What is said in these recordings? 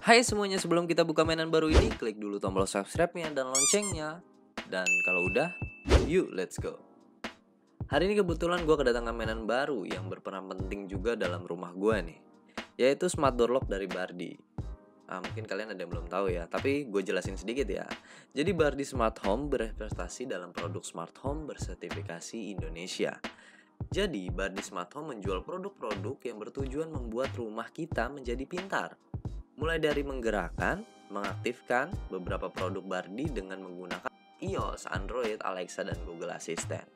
Hai semuanya, sebelum kita buka mainan baru ini, klik dulu tombol subscribe-nya dan loncengnya. Dan kalau udah, yuk let's go. Hari ini kebetulan gue kedatangan mainan baru yang berperan penting juga dalam rumah gue nih, yaitu smart door lock dari Bardi. Mungkin kalian ada yang belum tahu ya, tapi gue jelasin sedikit ya. Jadi Bardi Smart Home berinvestasi dalam produk smart home bersertifikasi Indonesia. Jadi Bardi Smart Home menjual produk-produk yang bertujuan membuat rumah kita menjadi pintar. Mulai dari menggerakkan, mengaktifkan beberapa produk Bardi dengan menggunakan iOS, Android, Alexa, dan Google Assistant.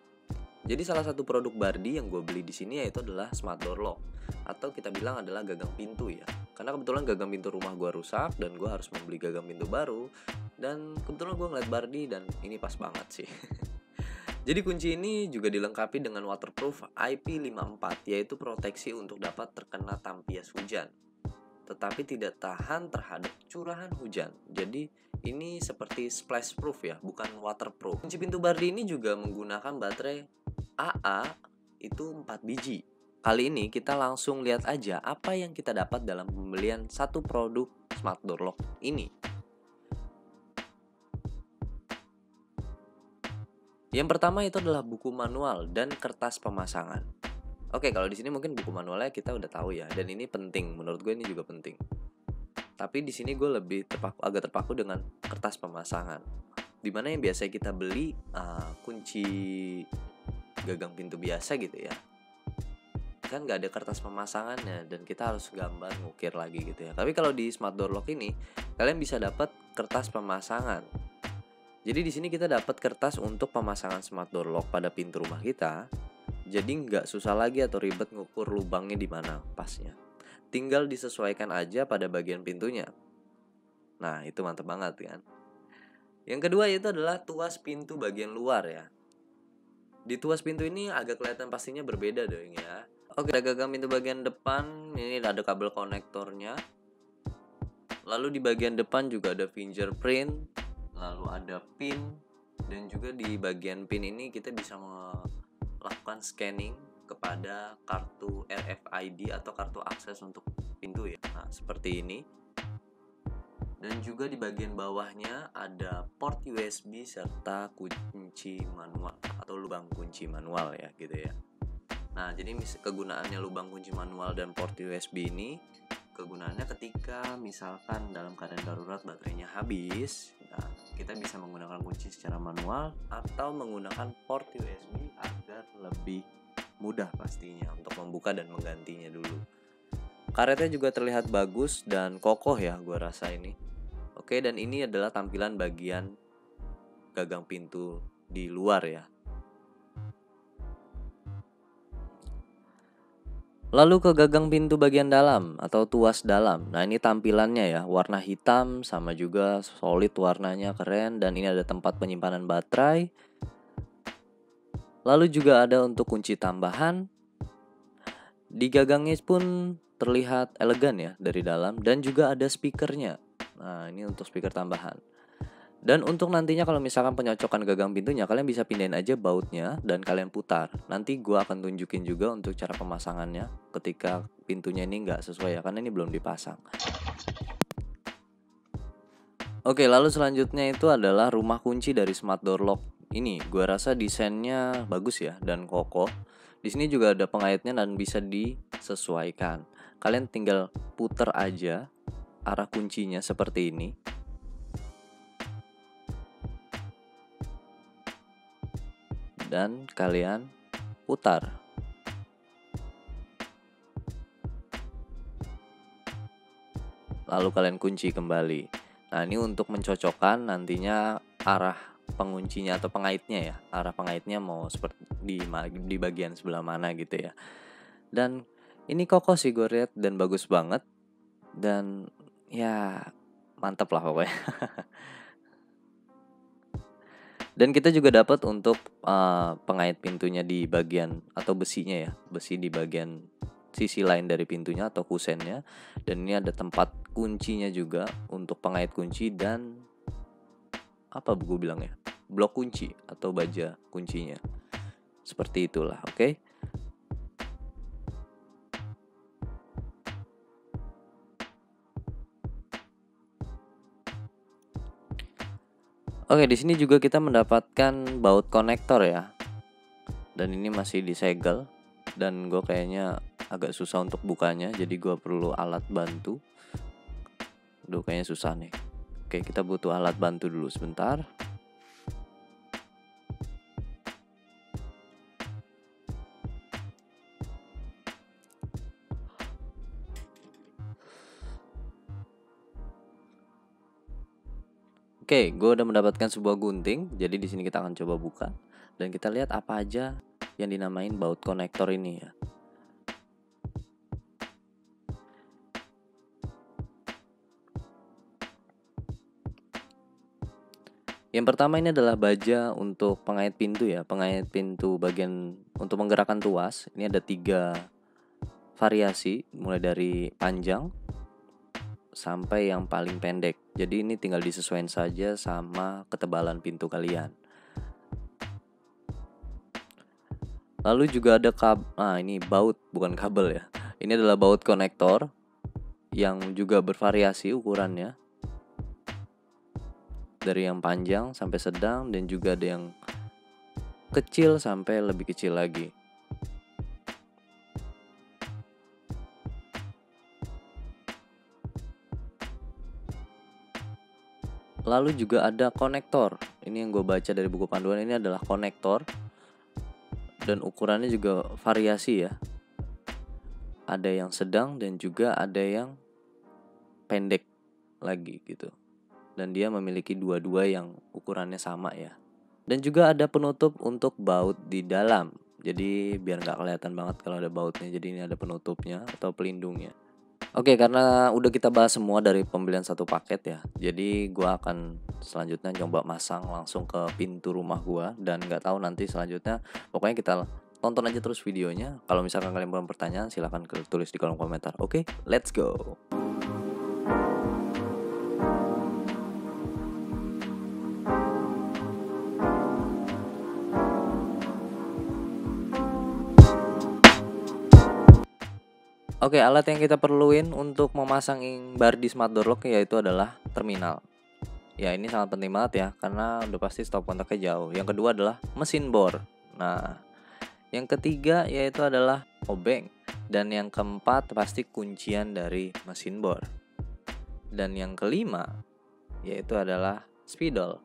Jadi salah satu produk Bardi yang gue beli di sini yaitu adalah Smart Door Lock, atau kita bilang adalah gagang pintu ya. Karena kebetulan gagang pintu rumah gue rusak dan gue harus membeli gagang pintu baru. Dan kebetulan gue ngeliat Bardi dan ini pas banget sih. Jadi kunci ini juga dilengkapi dengan waterproof IP54, yaitu proteksi untuk dapat terkena tampias hujan, tetapi tidak tahan terhadap curahan hujan. Jadi ini seperti splash proof ya, bukan waterproof. Kunci pintu Bardi ini juga menggunakan baterai AA itu 4 biji. Kali ini kita langsung lihat aja apa yang kita dapat dalam pembelian satu produk Smart Door Lock ini. Yang pertama itu adalah buku manual dan kertas pemasangan. Oke, kalau di sini mungkin buku manualnya kita udah tahu ya, dan ini penting, menurut gue ini juga penting. Tapi di sini gue lebih agak terpaku dengan kertas pemasangan. Dimana yang biasa kita beli kunci gagang pintu biasa gitu ya, kan nggak ada kertas pemasangannya dan kita harus gambar ngukir lagi gitu ya. Tapi kalau di Smart Door Lock ini kalian bisa dapat kertas pemasangan. Jadi di sini kita dapat kertas untuk pemasangan Smart Door Lock pada pintu rumah kita. Jadi nggak susah lagi atau ribet ngukur lubangnya di mana pasnya. Tinggal disesuaikan aja pada bagian pintunya. Nah itu mantep banget kan. Yang kedua itu adalah tuas pintu bagian luar ya. Di tuas pintu ini agak kelihatan pastinya berbeda dong ya. Oke, ada gagang pintu bagian depan, ini ada kabel konektornya. Lalu di bagian depan juga ada fingerprint, lalu ada pin, dan juga di bagian pin ini kita bisa melakukan scanning kepada kartu RFID atau kartu akses untuk pintu ya. Nah, seperti ini. Dan juga di bagian bawahnya ada port USB serta kunci manual atau lubang kunci manual ya gitu ya. Nah, jadi kegunaannya lubang kunci manual dan port USB ini kegunaannya ketika misalkan dalam keadaan darurat baterainya habis, nah, kita bisa menggunakan kunci secara manual atau menggunakan port USB agar lebih mudah pastinya untuk membuka dan menggantinya dulu. Karetnya juga terlihat bagus dan kokoh ya gue rasa ini. Oke, dan ini adalah tampilan bagian gagang pintu di luar ya. Lalu ke gagang pintu bagian dalam atau tuas dalam. Nah ini tampilannya ya, warna hitam sama juga solid warnanya, keren. Dan ini ada tempat penyimpanan baterai. Lalu juga ada untuk kunci tambahan. Di gagangnya pun terlihat elegan ya dari dalam. Dan juga ada speakernya. Nah ini untuk speaker tambahan. Dan untuk nantinya kalau misalkan penyocokan gagang pintunya, kalian bisa pindahin aja bautnya dan kalian putar. Nanti gue akan tunjukin juga untuk cara pemasangannya ketika pintunya ini nggak sesuai ya, karena ini belum dipasang. Oke, lalu selanjutnya itu adalah rumah kunci dari Smart Door Lock. Ini gue rasa desainnya bagus ya dan kokoh. Di sini juga ada pengaitnya dan bisa disesuaikan. Kalian tinggal putar aja arah kuncinya seperti ini. Dan kalian putar. Lalu kalian kunci kembali. Nah ini untuk mencocokkan nantinya arah penguncinya atau pengaitnya ya. Arah pengaitnya mau seperti di bagian sebelah mana gitu ya. Dan ini kokoh sih gue lihat dan bagus banget. Dan ya mantep lah pokoknya. Dan kita juga dapat untuk pengait pintunya di bagian atau besinya ya, besi di bagian sisi lain dari pintunya atau kusennya. Dan ini ada tempat kuncinya juga untuk pengait kunci dan apa gue bilang ya, blok kunci atau baja kuncinya. Seperti itulah, oke? Oke, di sini juga kita mendapatkan baut konektor ya. Dan ini masih disegel dan gue kayaknya agak susah untuk bukanya, jadi gue perlu alat bantu. Duh, kayaknya susah nih. Oke, kita butuh alat bantu dulu sebentar. Oke, gue udah mendapatkan sebuah gunting. Jadi di sini kita akan coba buka dan kita lihat apa aja yang dinamain baut konektor ini ya. Yang pertama ini adalah baja untuk pengait pintu ya, pengait pintu bagian untuk menggerakkan tuas. Ini ada 3 variasi, mulai dari panjang sampai yang paling pendek. Jadi ini tinggal disesuaikan saja sama ketebalan pintu kalian. Lalu juga ada ini baut, bukan kabel ya. Ini adalah baut konektor yang juga bervariasi ukurannya. Dari yang panjang sampai sedang dan juga ada yang kecil sampai lebih kecil lagi. Lalu juga ada konektor. Ini yang gue baca dari buku panduan, ini adalah konektor. Dan ukurannya juga variasi ya. Ada yang sedang dan juga ada yang pendek lagi gitu. Dan dia memiliki dua-dua yang ukurannya sama ya. Dan juga ada penutup untuk baut di dalam. Jadi biar gak kelihatan banget kalau ada bautnya. Jadi ini ada penutupnya atau pelindungnya. Oke, karena udah kita bahas semua dari pembelian satu paket ya. Jadi gua akan selanjutnya coba masang langsung ke pintu rumah gua. Dan gak tahu nanti selanjutnya. Pokoknya kita tonton aja terus videonya. Kalau misalkan kalian punya pertanyaan silahkan tulis di kolom komentar. Oke, let's go. Oke, alat yang kita perluin untuk memasang Bardi Smart Door Lock yaitu adalah terminal. Ya, ini sangat penting banget ya, karena udah pasti stop kontaknya jauh. Yang kedua adalah mesin bor. Nah, yang ketiga yaitu adalah obeng. Dan yang keempat pasti kuncian dari mesin bor. Dan yang kelima yaitu adalah spidol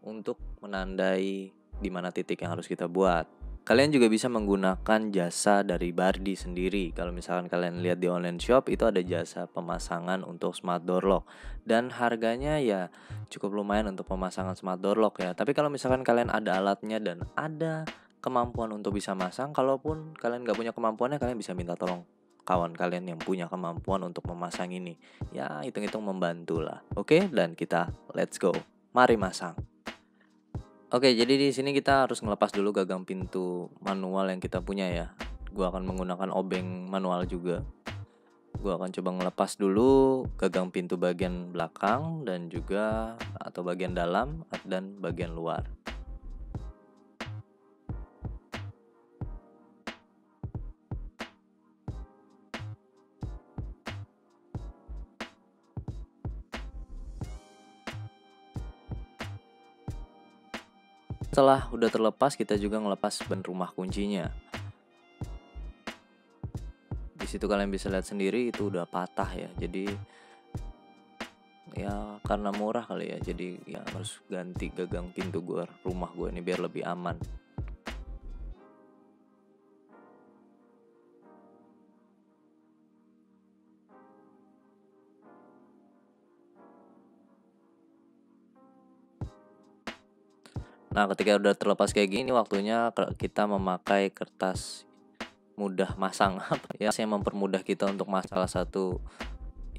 untuk menandai di mana titik yang harus kita buat. Kalian juga bisa menggunakan jasa dari Bardi sendiri. Kalau misalkan kalian lihat di online shop itu ada jasa pemasangan untuk smart door lock. Dan harganya ya cukup lumayan untuk pemasangan smart door lock ya. Tapi kalau misalkan kalian ada alatnya dan ada kemampuan untuk bisa masang, kalaupun kalian gak punya kemampuannya, kalian bisa minta tolong kawan kalian yang punya kemampuan untuk memasang ini. Ya hitung-hitung membantu lah. Oke, dan kita let's go. Mari masang. Oke, jadi di sini kita harus ngelepas dulu gagang pintu manual yang kita punya ya. Gua akan menggunakan obeng manual juga. Gua akan coba ngelepas dulu gagang pintu bagian belakang dan juga atau bagian dalam dan bagian luar. Setelah udah terlepas, kita juga ngelepas ban rumah kuncinya. Di situ kalian bisa lihat sendiri itu udah patah ya. Jadi ya karena murah kali ya. Jadi ya harus ganti gagang pintu rumah gue ini biar lebih aman. Nah, ketika udah terlepas kayak gini, waktunya kita memakai kertas mudah masang ya, yang mempermudah kita untuk salah satu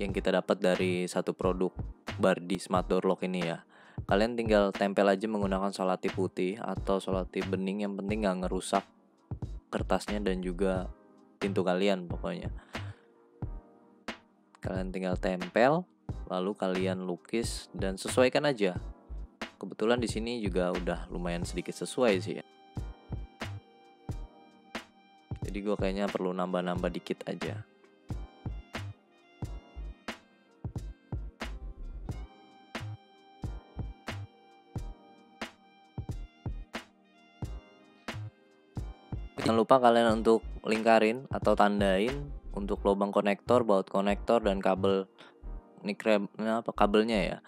yang kita dapat dari satu produk Bardi Smart Door Lock ini ya. Kalian tinggal tempel aja menggunakan selotip putih atau selotip bening, yang penting gak ngerusak kertasnya dan juga pintu kalian pokoknya. Kalian tinggal tempel, lalu kalian lukis dan sesuaikan aja. Kebetulan di sini juga udah lumayan sedikit sesuai sih ya. Jadi gue kayaknya perlu nambah-nambah dikit aja. Jangan lupa kalian untuk lingkarin atau tandain untuk lubang konektor, baut konektor, dan kabel kabelnya ya.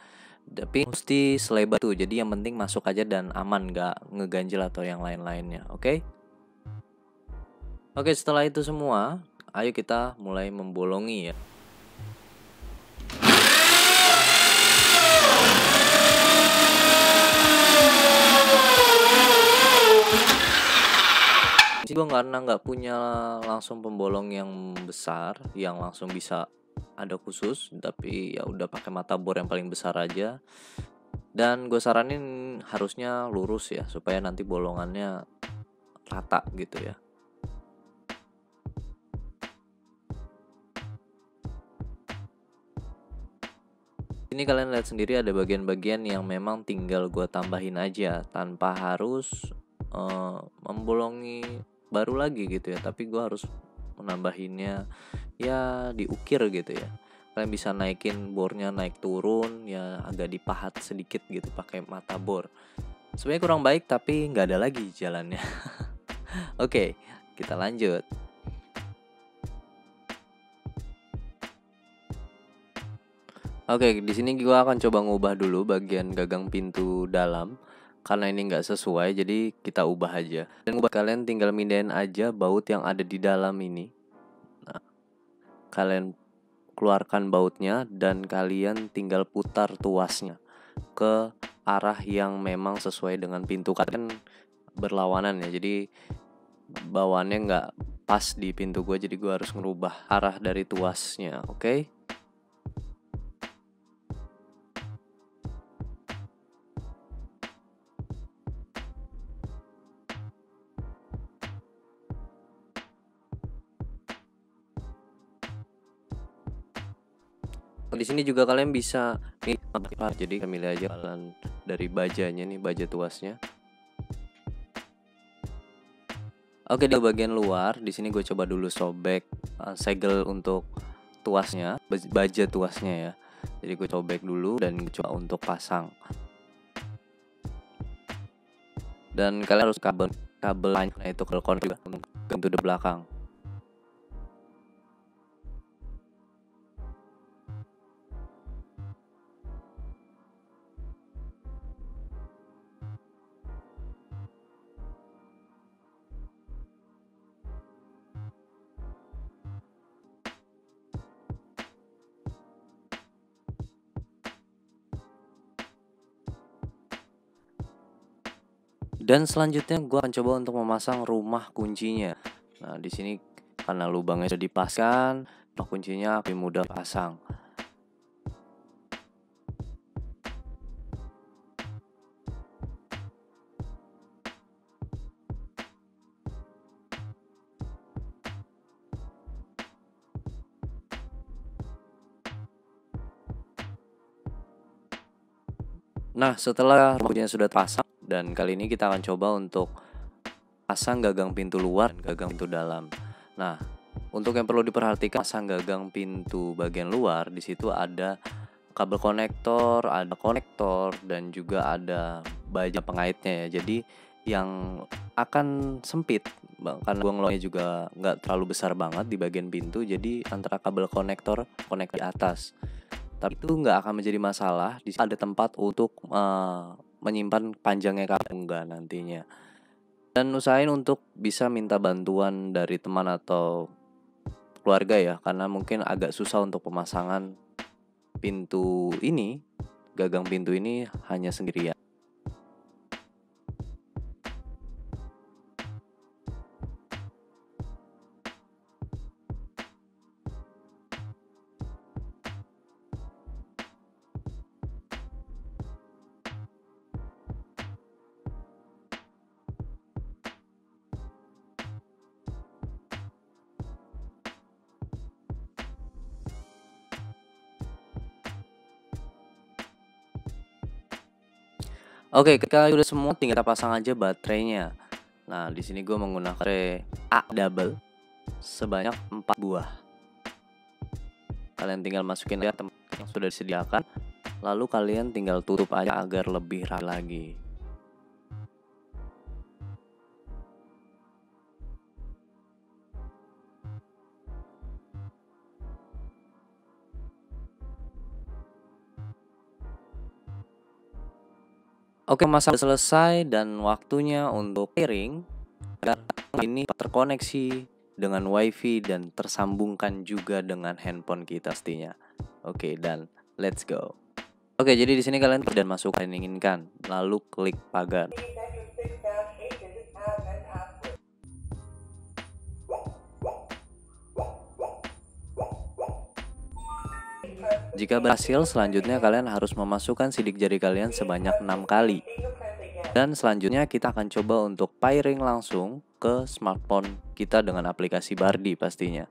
Tapi mesti selebar tuh. Jadi yang penting masuk aja dan aman, nggak ngeganjel atau yang lain-lainnya. Oke? Oke, setelah itu semua, ayo kita mulai membolongi ya. Gue karena nggak punya langsung pembolong yang besar, yang langsung bisa ada khusus, tapi ya udah pakai mata bor yang paling besar aja. Dan gue saranin harusnya lurus ya, supaya nanti bolongannya rata gitu ya. Ini kalian lihat sendiri ada bagian-bagian yang memang tinggal gue tambahin aja tanpa harus membolongi baru lagi gitu ya, tapi gue harus menambahinnya ya diukir gitu ya. Kalian bisa naikin bornya, naik turun ya, agak dipahat sedikit gitu pakai mata bor. Sebenarnya kurang baik tapi nggak ada lagi jalannya. Oke, kita lanjut. Oke, di sini gue akan coba ngubah dulu bagian gagang pintu dalam. Karena ini nggak sesuai, jadi kita ubah aja. Dan kalian tinggal mindahin aja baut yang ada di dalam ini. Nah, kalian keluarkan bautnya dan kalian tinggal putar tuasnya ke arah yang memang sesuai dengan pintu. Kalian berlawanan ya, jadi bawaannya nggak pas di pintu gue, jadi gue harus ngerubah arah dari tuasnya. Oke? Di sini juga kalian bisa jadi milih aja kalian dari bajanya nih, baja tuasnya. Oke, di bagian luar di sini gue coba dulu sobek segel untuk tuasnya, baja tuasnya ya. Jadi gue sobek dulu dan gue coba untuk pasang. Dan kalian harus kabel itu kabel konek juga untuk pintu di belakang. Dan selanjutnya gue akan coba untuk memasang rumah kuncinya. Nah, di sini karena lubangnya sudah dipasang, rumah kuncinya lebih mudah pasang. Nah, setelah rumahnya sudah terpasang, dan kali ini kita akan coba untuk pasang gagang pintu luar dan gagang pintu dalam. Nah, untuk yang perlu diperhatikan, pasang gagang pintu bagian luar, di situ ada kabel konektor, ada konektor, dan juga ada baja pengaitnya ya. Jadi yang akan sempit karena buang juga nggak terlalu besar banget di bagian pintu, jadi antara kabel konektor di atas. Tapi itu nggak akan menjadi masalah. Di sini ada tempat untuk menyimpan panjangnya kabel enggak nantinya. Dan usahain untuk bisa minta bantuan dari teman atau keluarga ya, karena mungkin agak susah untuk pemasangan pintu ini, gagang pintu ini hanya sendirian. Oke, ketika udah semua tinggal kita pasang aja baterainya. Nah, di sini gue menggunakan baterai A double sebanyak 4 buah. Kalian tinggal masukin aja tempat yang sudah disediakan, lalu kalian tinggal tutup aja agar lebih rapi lagi. Oke, masa selesai dan waktunya untuk pairing. Dan ini terkoneksi dengan WiFi dan tersambungkan juga dengan handphone kita pastinya. Oke, dan let's go. Oke, jadi di sini kalian dan masuk yang inginkan, lalu klik pagar. Jika berhasil, selanjutnya kalian harus memasukkan sidik jari kalian sebanyak 6 kali. Dan selanjutnya kita akan coba untuk pairing langsung ke smartphone kita dengan aplikasi Bardi pastinya.